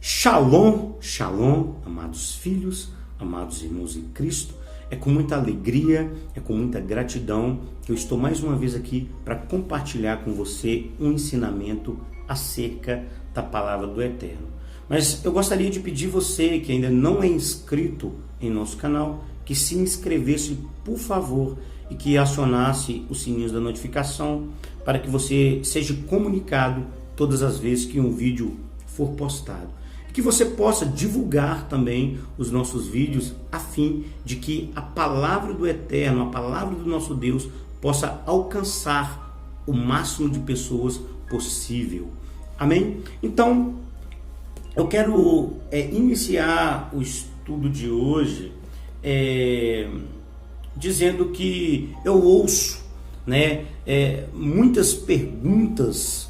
Shalom, shalom, amados filhos, amados irmãos em Cristo. É com muita alegria, é com muita gratidão que eu estou mais uma vez aqui para compartilhar com você um ensinamento acerca da palavra do Eterno. Mas eu gostaria de pedir você que ainda não é inscrito em nosso canal, que se inscrevesse, por favor, e que acionasse os sininhos da notificação para que você seja comunicado todas as vezes que um vídeo for postado. Que você possa divulgar também os nossos vídeos a fim de que a palavra do Eterno, a palavra do nosso Deus, possa alcançar o máximo de pessoas possível. Amém? Então, eu quero iniciar o estudo de hoje dizendo que eu ouço muitas perguntas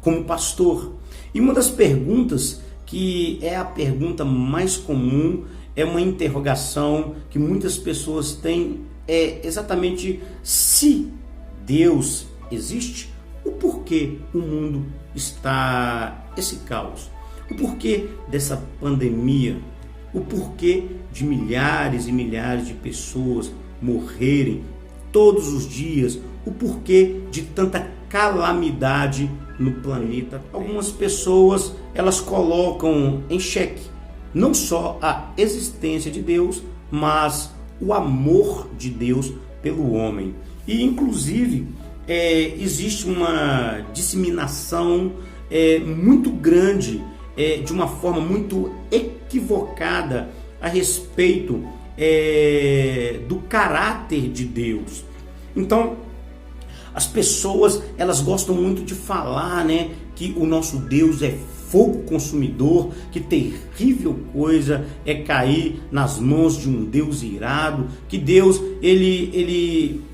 como pastor. E uma das perguntas que é a pergunta mais comum, é uma interrogação que muitas pessoas têm, é exatamente se Deus existe, o porquê o mundo está esse caos, o porquê dessa pandemia, o porquê de milhares e milhares de pessoas morrerem todos os dias, o porquê de tanta calamidade no planeta. Algumas pessoas, elas colocam em xeque não só a existência de Deus, mas o amor de Deus pelo homem. E inclusive existe uma disseminação muito grande, de uma forma muito equivocada a respeito do caráter de Deus. Então, as pessoas, elas gostam muito de falar, que o nosso Deus é fogo consumidor, que terrível coisa é cair nas mãos de um Deus irado, que Deus, ele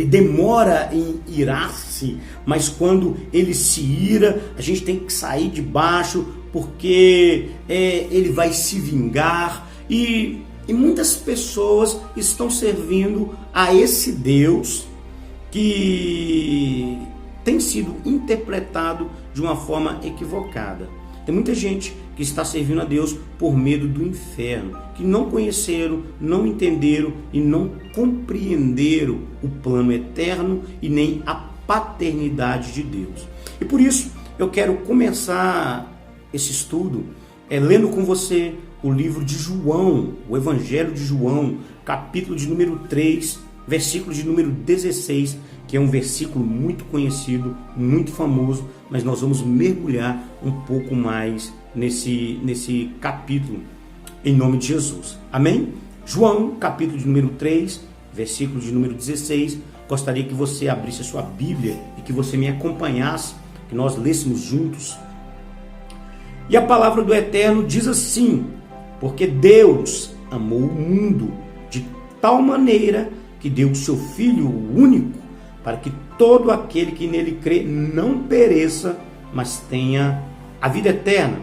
demora em irar-se, mas quando ele se ira, a gente tem que sair de baixo, porque ele vai se vingar. E muitas pessoas estão servindo a esse Deus que tem sido interpretado de uma forma equivocada. Tem muita gente que está servindo a Deus por medo do inferno, que não conheceram, não entenderam e não compreenderam o plano eterno e nem a paternidade de Deus. E por isso eu quero começar esse estudo lendo com você o livro de João, o Evangelho de João, capítulo de número 3, versículo de número 16, que é um versículo muito conhecido, muito famoso, mas nós vamos mergulhar um pouco mais nesse capítulo, em nome de Jesus. Amém? João, capítulo de número 3, versículo de número 16, gostaria que você abrisse a sua Bíblia e que você me acompanhasse, que nós lêssemos juntos. E a palavra do Eterno diz assim: porque Deus amou o mundo de tal maneira que deu o seu Filho único, para que todo aquele que nele crê não pereça, mas tenha a vida eterna.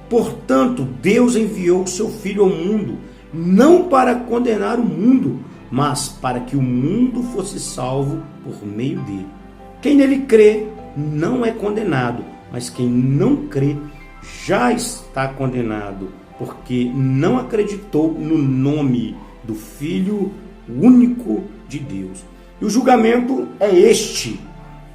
Portanto, Deus enviou o seu Filho ao mundo, não para condenar o mundo, mas para que o mundo fosse salvo por meio dele. Quem nele crê não é condenado, mas quem não crê já está condenado, porque não acreditou no nome do Filho único de Deus. E o julgamento é este,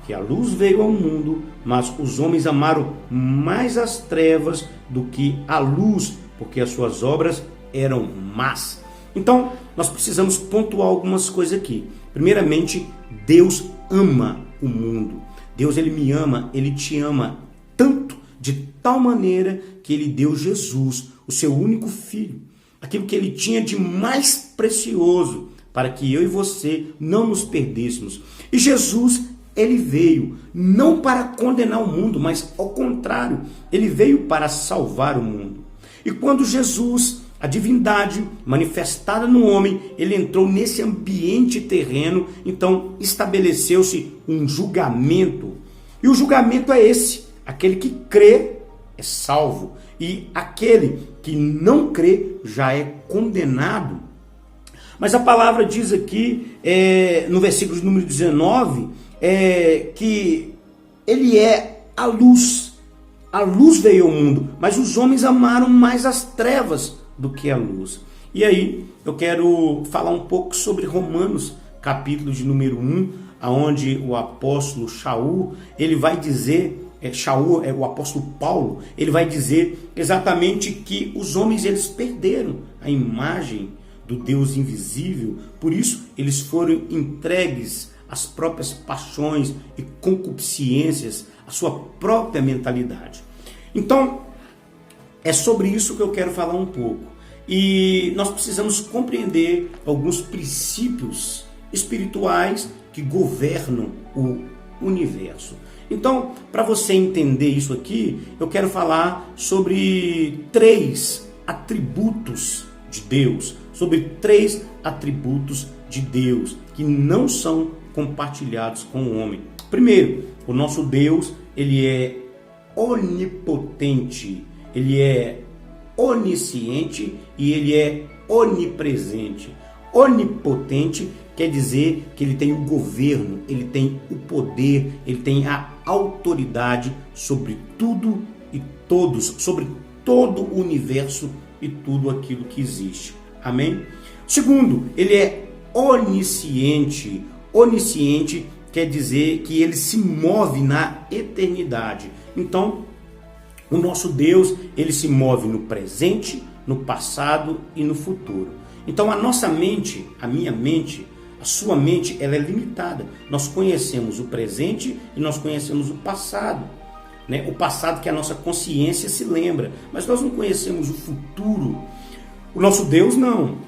que a luz veio ao mundo, mas os homens amaram mais as trevas do que a luz, porque as suas obras eram más. Então, nós precisamos pontuar algumas coisas aqui. Primeiramente, Deus ama o mundo. Deus, ele me ama, ele te ama tanto, de tal maneira que ele deu Jesus, o seu único filho, aquilo que ele tinha de mais precioso, para que eu e você não nos perdêssemos. E Jesus, ele veio não para condenar o mundo, mas ao contrário, ele veio para salvar o mundo. E quando Jesus, a divindade manifestada no homem, ele entrou nesse ambiente terreno, então estabeleceu-se um julgamento. E o julgamento é esse: aquele que crê é salvo, e aquele que não crê já é condenado. Mas a palavra diz aqui, no versículo de número 19, que ele é a luz. a luz veio ao mundo, mas os homens amaram mais as trevas do que a luz. E aí, eu quero falar um pouco sobre Romanos, capítulo de número 1, onde o apóstolo Shaul, ele vai dizer, Shaul é o apóstolo Paulo, ele vai dizer exatamente que os homens eles perderam a imagem do Deus invisível, por isso eles foram entregues às próprias paixões e concupiscências, à sua própria mentalidade. Então, é sobre isso que eu quero falar um pouco. E nós precisamos compreender alguns princípios espirituais que governam o universo. Então, para você entender isso aqui, eu quero falar sobre 3 atributos de Deus, sobre 3 atributos de Deus que não são compartilhados com o homem. Primeiro, o nosso Deus, ele é onipotente, ele é onisciente e ele é onipresente. Onipotente quer dizer que ele tem o governo, ele tem o poder, ele tem a autoridade sobre tudo e todos, sobre todo o universo e tudo aquilo que existe. Amém? Segundo, ele é onisciente. Onisciente quer dizer que ele se move na eternidade. Então, o nosso Deus, ele se move no presente, no passado e no futuro. Então, a nossa mente, a minha mente, a sua mente, ela é limitada. Nós conhecemos o presente e nós conhecemos o passado. Né? O passado que a nossa consciência se lembra, mas nós não conhecemos o futuro. O nosso Deus não.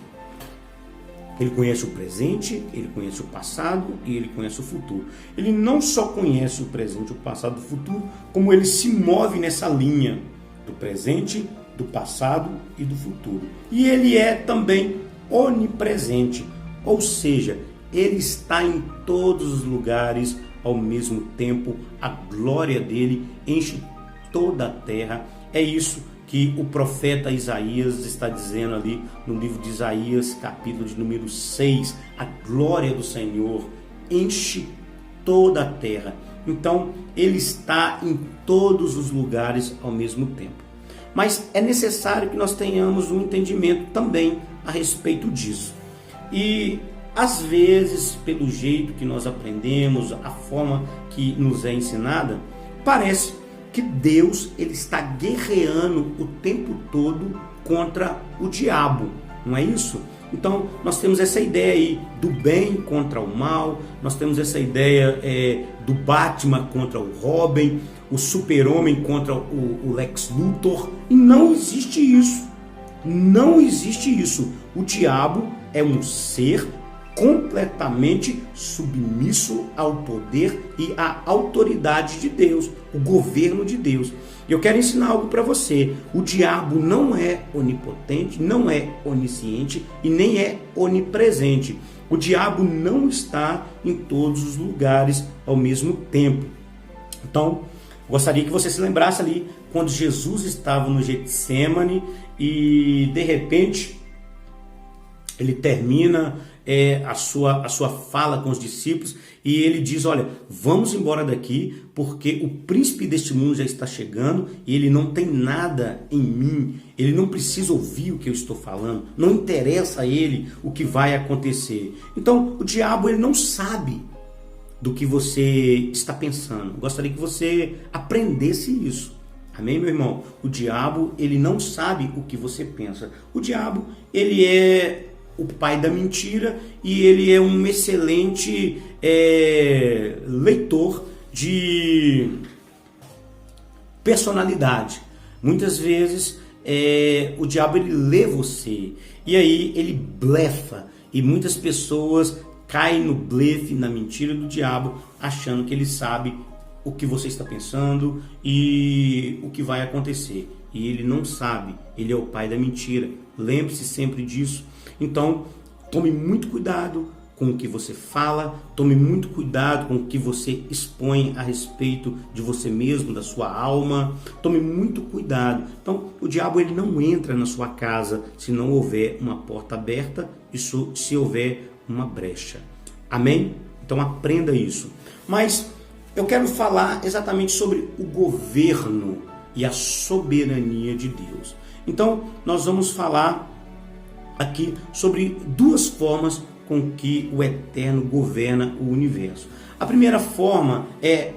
Ele conhece o presente, ele conhece o passado e ele conhece o futuro. Ele não só conhece o presente, o passado e o futuro, como ele se move nessa linha do presente, do passado e do futuro. E ele é também onipresente, ou seja, ele está em todos os lugares ao mesmo tempo. A glória dele enche toda a terra. É isso que o profeta Isaías está dizendo ali no livro de Isaías, capítulo de número 6. A glória do Senhor enche toda a terra. Então, ele está em todos os lugares ao mesmo tempo. Mas é necessário que nós tenhamos um entendimento também a respeito disso. E, às vezes, pelo jeito que nós aprendemos, a forma que nos é ensinada, parece que Deus ele está guerreando o tempo todo contra o diabo, não é isso? Então nós temos essa ideia aí do bem contra o mal, nós temos essa ideia do Batman contra o Robin, o Super-Homem contra o Lex Luthor, e não existe isso, não existe isso. O diabo é um ser completamente submisso ao poder e à autoridade de Deus, o governo de Deus. Eu quero ensinar algo para você. O diabo não é onipotente, não é onisciente e nem é onipresente. O diabo não está em todos os lugares ao mesmo tempo. Então, gostaria que você se lembrasse ali quando Jesus estava no Getsêmani e de repente ele termina a sua fala com os discípulos e ele diz, olha, vamos embora daqui porque o príncipe deste mundo já está chegando e ele não tem nada em mim, ele não precisa ouvir o que eu estou falando, não interessa a ele o que vai acontecer. Então o diabo ele não sabe do que você está pensando. Gostaria que você aprendesse isso. Amém, meu irmão? O diabo ele não sabe o que você pensa. O diabo ele é o pai da mentira e ele é um excelente leitor de personalidade. Muitas vezes o diabo ele lê você e aí ele blefa e muitas pessoas caem no blefe, na mentira do diabo, achando que ele sabe o que você está pensando e o que vai acontecer. E ele não sabe, ele é o pai da mentira. Lembre-se sempre disso. Então, tome muito cuidado com o que você fala, tome muito cuidado com o que você expõe a respeito de você mesmo, da sua alma. Tome muito cuidado. Então, o diabo ele não entra na sua casa se não houver uma porta aberta e se houver uma brecha. Amém? Então, aprenda isso. Mas eu quero falar exatamente sobre o governo e a soberania de Deus. Então, nós vamos falar aqui sobre duas formas com que o Eterno governa o universo. A primeira forma é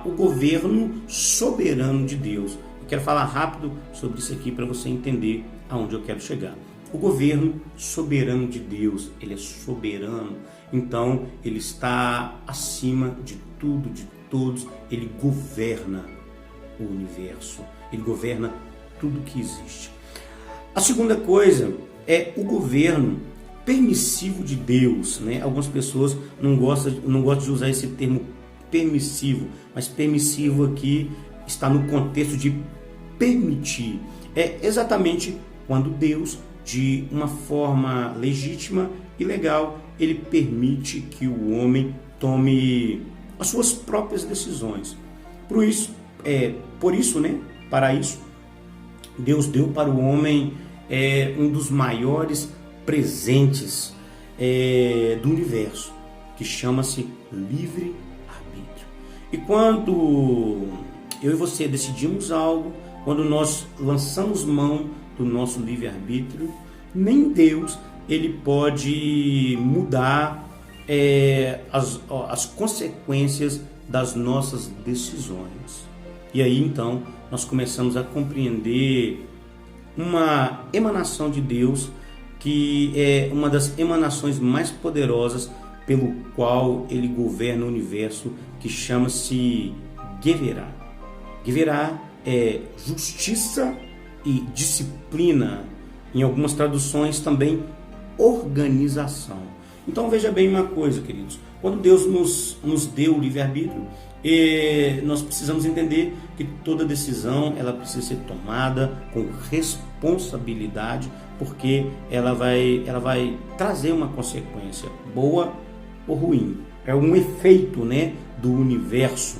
o governo soberano de Deus. Eu quero falar rápido sobre isso aqui para você entender aonde eu quero chegar. O governo soberano de Deus, ele é soberano, então ele está acima de tudo, de todos, ele governa o universo, ele governa tudo que existe. A segunda coisa é o governo permissivo de Deus, né? Algumas pessoas não gostam de usar esse termo permissivo, mas permissivo aqui está no contexto de permitir. É exatamente quando Deus, de uma forma legítima e legal, ele permite que o homem tome as suas próprias decisões. Por isso, né? Para isso, Deus deu para o homem um dos maiores presentes do universo, que chama-se livre-arbítrio. E quando eu e você decidimos algo, quando nós lançamos mão do nosso livre-arbítrio, nem Deus ele pode mudar as consequências das nossas decisões. E aí então nós começamos a compreender uma emanação de Deus, que é uma das emanações mais poderosas pelo qual ele governa o universo, que chama-se Geverá. Geverá é justiça e disciplina, em algumas traduções também organização. Então veja bem uma coisa, queridos, quando Deus nos deu o livre-arbítrio, nós precisamos entender que toda decisão ela precisa ser tomada com responsabilidade, porque ela vai trazer uma consequência boa ou ruim. É um efeito, né, do universo.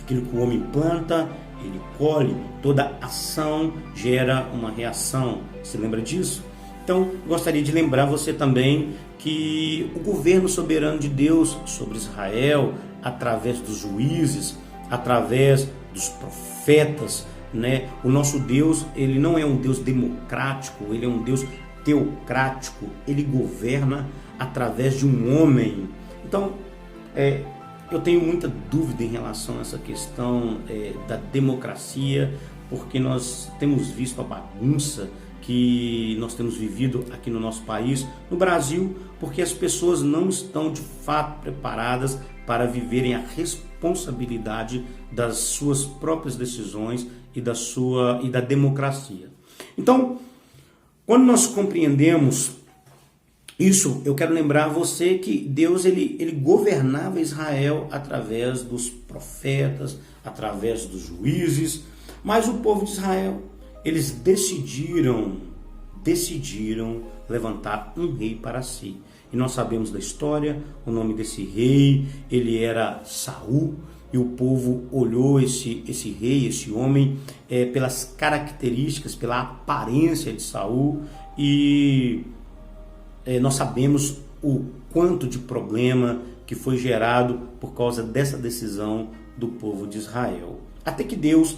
Aquilo que o homem planta, ele colhe. Toda ação gera uma reação. Você lembra disso? Então, gostaria de lembrar você também que o governo soberano de Deus sobre Israel, através dos juízes, através dos profetas, né? O nosso Deus, ele não é um Deus democrático, ele é um Deus teocrático, ele governa através de um homem. Então, eu tenho muita dúvida em relação a essa questão da democracia, porque nós temos visto a bagunça que nós temos vivido aqui no nosso país, no Brasil, porque as pessoas não estão de fato preparadas para viverem a responsabilidade das suas próprias decisões e da democracia. Então, quando nós compreendemos isso, eu quero lembrar você que Deus ele governava Israel através dos profetas, através dos juízes, mas o povo de Israel, eles decidiram levantar um rei para si. E nós sabemos da história, o nome desse rei, ele era Saul, e o povo olhou esse rei, esse homem, pelas características, pela aparência de Saul, e nós sabemos o quanto de problema que foi gerado por causa dessa decisão do povo de Israel. Até que Deus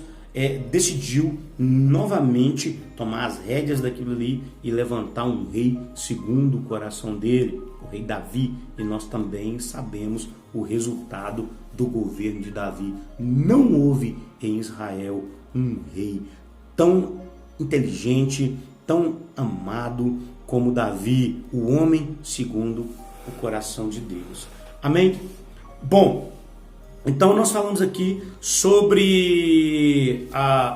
decidiu novamente tomar as rédeas daquilo ali e levantar um rei segundo o coração dele, o rei Davi, e nós também sabemos o resultado do governo de Davi. Não houve em Israel um rei tão inteligente, tão amado como Davi, o homem segundo o coração de Deus. Amém? Bom, então nós falamos aqui sobre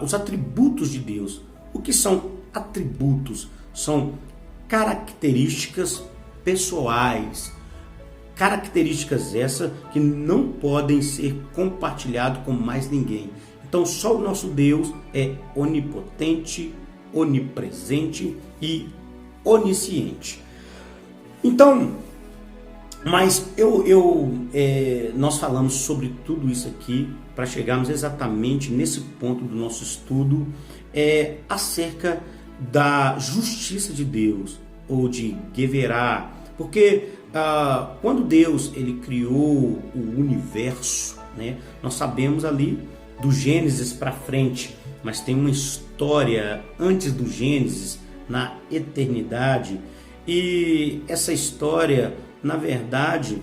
os atributos de Deus. O que são atributos? São características pessoais, características essas que não podem ser compartilhadas com mais ninguém. Então só o nosso Deus é onipotente, onipresente e onisciente. Então, mas nós falamos sobre tudo isso aqui para chegarmos exatamente nesse ponto do nosso estudo, acerca da justiça de Deus, ou de Geverá, porque quando Deus ele criou o universo, né, nós sabemos ali do Gênesis para frente, mas tem uma história antes do Gênesis, na eternidade. E essa história, na verdade,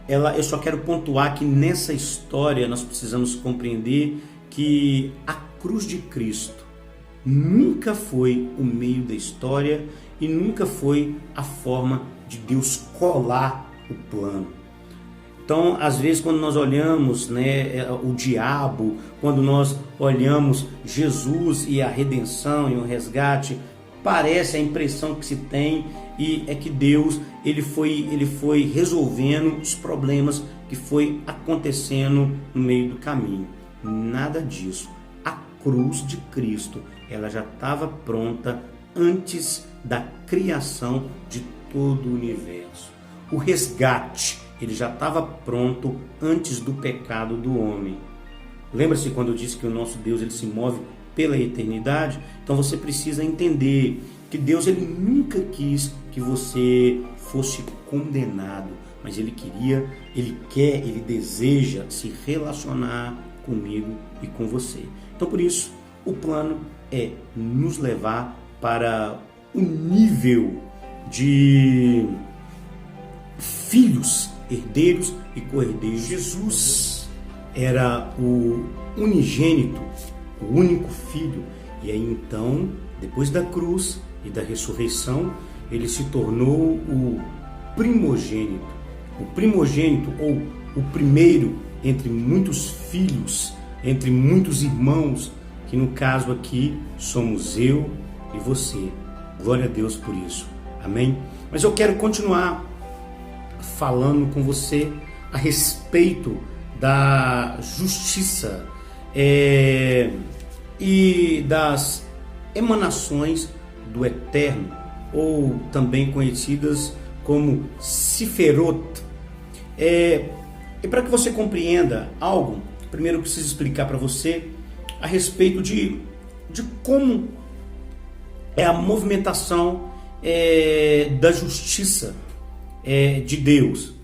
eu só quero pontuar que nessa história nós precisamos compreender que a cruz de Cristo nunca foi o meio da história e nunca foi a forma de Deus colar o plano. Então, às vezes, quando nós olhamos, o diabo, quando nós olhamos Jesus e a redenção e o resgate, parece a impressão que se tem e é que Deus ele foi resolvendo os problemas que foi acontecendo no meio do caminho. Nada disso. A cruz de Cristo, ela já estava pronta antes da criação de todo o universo. O resgate, ele já estava pronto antes do pecado do homem. Lembra-se quando eu disse que o nosso Deus ele se move pela eternidade? Então você precisa entender que Deus ele nunca quis que você fosse condenado, mas ele quer, ele deseja se relacionar comigo e com você. Então por isso, o plano é nos levar para o nível de filhos, herdeiros e co-herdeiros. Jesus era o unigênito, o único filho, e aí então, depois da cruz e da ressurreição, ele se tornou o primogênito. O primogênito, ou o primeiro entre muitos filhos, entre muitos irmãos, que no caso aqui somos eu e você. Glória a Deus por isso. Amém? Mas eu quero continuar falando com você a respeito da justiça e das emanações do Eterno, ou também conhecidas como Sephirot. E para que você compreenda algo, primeiro eu preciso explicar para você a respeito de como é a movimentação da justiça de Deus,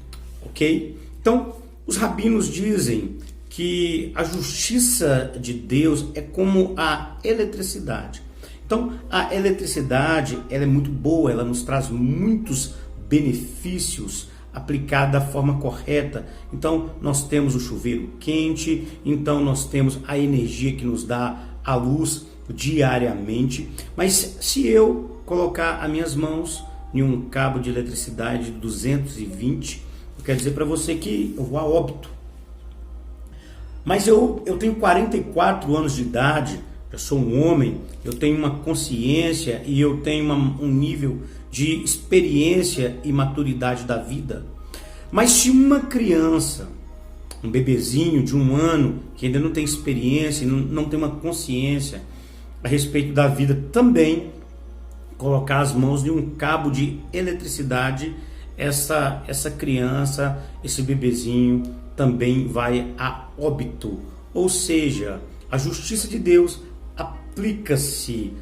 ok? Então, os rabinos dizem que a justiça de Deus é como a eletricidade. Então, a eletricidade ela é muito boa, ela nos traz muitos benefícios aplicada da forma correta. Então, nós temos o chuveiro quente, então nós temos a energia que nos dá a luz diariamente. Mas se eu colocar as minhas mãos em um cabo de eletricidade de 220, eu quero dizer para você que eu vou a óbito. Mas eu tenho 44 anos de idade, eu sou um homem, eu tenho uma consciência e eu tenho um nível de experiência e maturidade da vida. Mas se uma criança, um bebezinho de 1 ano, que ainda não tem experiência, não tem uma consciência a respeito da vida, também colocar as mãos em um cabo de eletricidade, essa criança, esse bebezinho também vai a óbito. Ou seja, a justiça de Deus aplica-se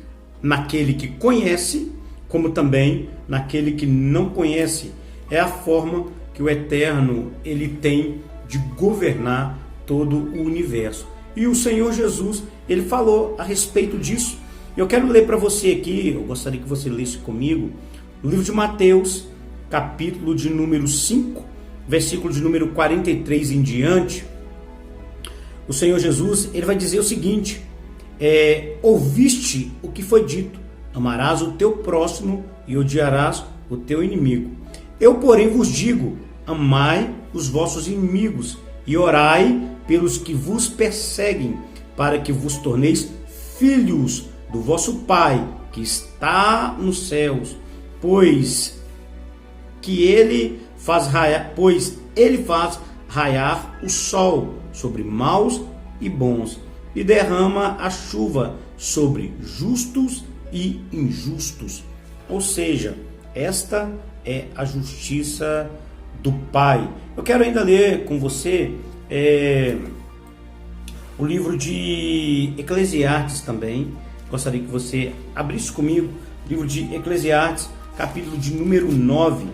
naquele que conhece, como também naquele que não conhece. É a forma que o Eterno ele tem de governar todo o universo. E o Senhor Jesus, ele falou a respeito disso. Eu quero ler para você aqui, eu gostaria que você lesse comigo, no livro de Mateus, capítulo de número 5, versículo de número 43 em diante. O Senhor Jesus, ele vai dizer o seguinte: ouviste o que foi dito, amarás o teu próximo e odiarás o teu inimigo. Eu, porém, vos digo, amai os vossos inimigos e orai pelos que vos perseguem, para que vos torneis filhos do vosso Pai que está nos céus, pois ele faz raiar o sol sobre maus e bons, e derrama a chuva sobre justos e injustos. Ou seja, esta é a justiça do Pai. Eu quero ainda ler com você o livro de Eclesiastes também. Gostaria que você abrisse comigo o livro de Eclesiastes, capítulo de número 9.